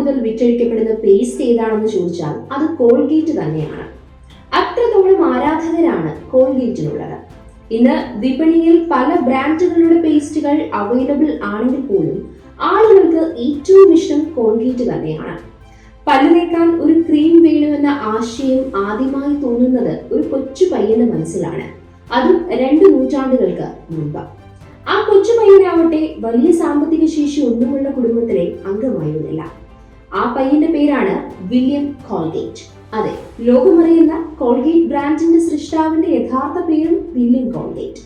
കൂടുതൽ വിറ്റഴിക്കപ്പെടുന്ന പേസ്റ്റ് ഏതാണെന്ന് ചോദിച്ചാൽ അത് കോൾഗേറ്റ് തന്നെയാണ്. അത്രത്തോളം ആരാധകരാണ് കോൾഗേറ്റിനുള്ളത്. ഇന്ന് വിപണിയിൽ പല ബ്രാൻഡുകളുടെ പേസ്റ്റുകൾ അവൈലബിൾ ആണെങ്കിൽ പോലും ആളുകൾക്ക് ഏറ്റവും ഇഷ്ടം കോൾഗേറ്റ് തന്നെയാണ്. പല്ല് തേക്കാൻ ഒരു ക്രീം വേണമെന്ന ആശയം ആദ്യമായി തോന്നുന്നത് ഒരു കൊച്ചു പയ്യന്റെ മനസ്സിലാണ്, അതും 2 നൂറ്റാണ്ടുകൾക്ക് മുമ്പ്. ആ കൊച്ചു പയ്യനാവട്ടെ വലിയ സാമ്പത്തിക ശേഷി ഒന്നുമുള്ള കുടുംബത്തിലെ അംഗമായിരുന്നില്ല. ആ പയ്യന്റെ പേരാണ് വില്യം കോൾഗേറ്റ്. അതെ, ലോകമറിയുന്ന കോൾഗേറ്റ് ബ്രാൻഡിന്റെ സൃഷ്ടാവിന്റെ യഥാർത്ഥ പേരും വില്യം കോൾഗേറ്റ്.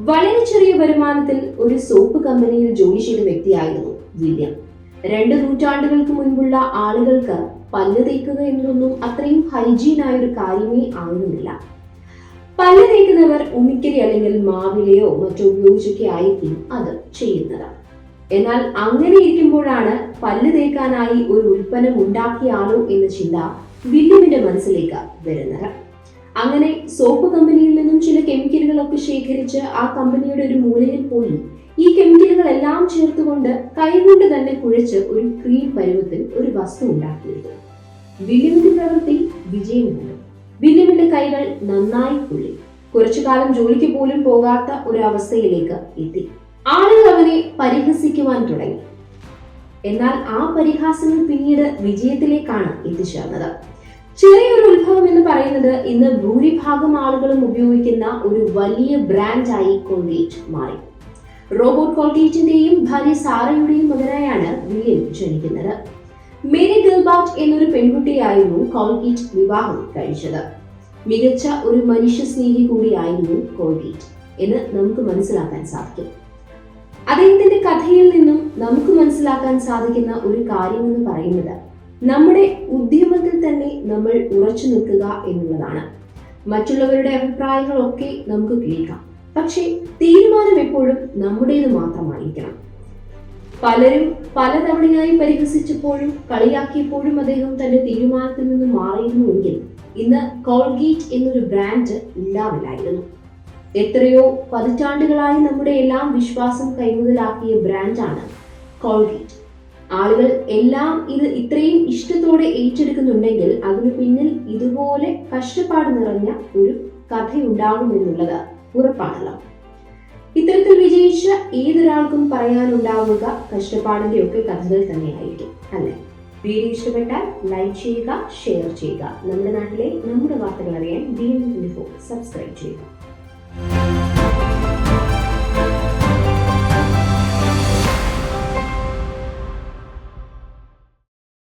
വളരെ ചെറിയ വരുമാനത്തിൽ ഒരു സോപ്പ് കമ്പനിയിൽ ജോലി ചെയ്ത വ്യക്തിയായിരുന്നു വില്യം. 2 നൂറ്റാണ്ടുകൾക്ക് മുൻപുള്ള ആളുകൾക്ക് പല്ല് തേക്കുക എന്നതൊന്നും അത്രയും ഹൈജീനായ ഒരു കാര്യമേ ആയിരുന്നില്ല. പല്ല് തേക്കുന്നവർ ഉമിക്കരി അല്ലെങ്കിൽ മാവിലയോ മറ്റോ ഉപയോഗിച്ചൊക്കെ ആയിരിക്കും അത് ചെയ്യുന്നത്. എന്നാൽ അങ്ങനെ ഇരിക്കുമ്പോഴാണ് പല്ല് തേക്കാനായി ഒരു ഉൽപ്പന്നം ഉണ്ടാക്കിയാലോ എന്ന ചിന്ത വില്യമിന്റെ മനസ്സിലേക്ക് വരുന്നത്. അങ്ങനെ സോപ്പ് കമ്പനിയിൽ നിന്നും ചില കെമിക്കലുകളൊക്കെ ശേഖരിച്ച് ആ കമ്പനിയുടെ ഒരു മൂലയിൽ പോയി ഈ കെമിക്കലുകളെല്ലാം ചേർത്തുകൊണ്ട് കൈകൊണ്ട് തന്നെ കുഴച്ച് ഒരു ക്രീം പരുവത്തിൽ ഒരു വസ്തു ഉണ്ടാക്കിയെടുത്തു. വില്യമിന്റെ പ്രവൃത്തി വിജയം കണ്ടു. വില്യമിന്റെ കൈകൾ നന്നായി പൊള്ളി. കുറച്ചു കാലം ജോലിക്ക് പോലും പോകാത്ത ഒരു അവസ്ഥയിലേക്ക് എത്തി. ആളുകൾ അവനെ പരിഹസിക്കുവാൻ തുടങ്ങി. എന്നാൽ ആ പരിഹാസങ്ങൾ പിന്നീട് വിജയത്തിലേക്കാണ് എത്തിച്ചേർന്നത്. ചെറിയൊരു ഉത്ഭവം എന്ന് പറയുന്നത് ഇന്ന് ഭൂരിഭാഗം ആളുകളും ഉപയോഗിക്കുന്ന ഒരു വലിയ ബ്രാൻഡായി കോൾഗേറ്റ് മാറി. റോബോട്ട് കോൾഗേറ്റിന്റെയും ഭാര്യ സാറയുടെയും മകനായാണ് വില്യം ജനിക്കുന്നത്. മേരി ഗിൽബർട്ട് എന്നൊരു പെൺകുട്ടിയായിരുന്നു കോൾഗേറ്റ് വിവാഹം കഴിച്ചത്. മികച്ച ഒരു മനുഷ്യ സ്നേഹി കൂടിയായിരുന്നു കോൾഗേറ്റ് എന്ന് നമുക്ക് മനസ്സിലാക്കാൻ സാധിക്കും. അദ്ദേഹത്തിന്റെ കഥയിൽ നിന്നും നമുക്ക് മനസ്സിലാക്കാൻ സാധിക്കുന്ന ഒരു കാര്യം എന്ന് പറയുന്നത് നമ്മുടെ ഉദ്യമത്തിൽ തന്നെ നമ്മൾ ഉറച്ചു നിൽക്കുക എന്നുള്ളതാണ്. മറ്റുള്ളവരുടെ അഭിപ്രായങ്ങളൊക്കെ നമുക്ക് കേൾക്കാം, പക്ഷേ തീരുമാനം എപ്പോഴും നമ്മുടേത് മാത്രമായിരിക്കണം. പലരും പലതവണയായി പരിഹസിച്ചപ്പോഴും കളിയാക്കിയപ്പോഴും അദ്ദേഹം തന്റെ തീരുമാനത്തിൽ നിന്ന് മാറിയിരുന്നുവെങ്കിൽ ഇന്ന് കോൾഗേറ്റ് എന്നൊരു ബ്രാൻഡ് ഉണ്ടാവില്ലായിരുന്നു. എത്രയോ പതിറ്റാണ്ടുകളായി നമ്മുടെ എല്ലാം വിശ്വാസം കൈമുതലാക്കിയ ബ്രാൻഡാണ് കോൾഗേറ്റ്. ആളുകൾ എല്ലാം ഇത് ഇത്രയും ഇഷ്ടത്തോടെ ഏറ്റെടുക്കുന്നുണ്ടെങ്കിൽ അതിനു പിന്നിൽ ഇതുപോലെ കഷ്ടപ്പാട് നിറഞ്ഞ ഒരു കഥയുണ്ടാകുമെന്നുള്ളത് ഉറപ്പാണല്ലോ. ഇത്തരത്തിൽ വിജയിച്ച ഏതൊരാൾക്കും പറയാനുണ്ടാവുക കഷ്ടപ്പാടിന്റെ ഒക്കെ കഥകൾ തന്നെയായിരിക്കും, അല്ലെ? വീഡിയോ ഇഷ്ടപ്പെട്ടാൽ ലൈക്ക് ചെയ്യുക, ഷെയർ ചെയ്യുക. നമ്മുടെ നാട്ടിലെ നമ്മുടെ വാർത്തകൾ അറിയാൻ DN24 സബ്സ്ക്രൈബ് ചെയ്യുക.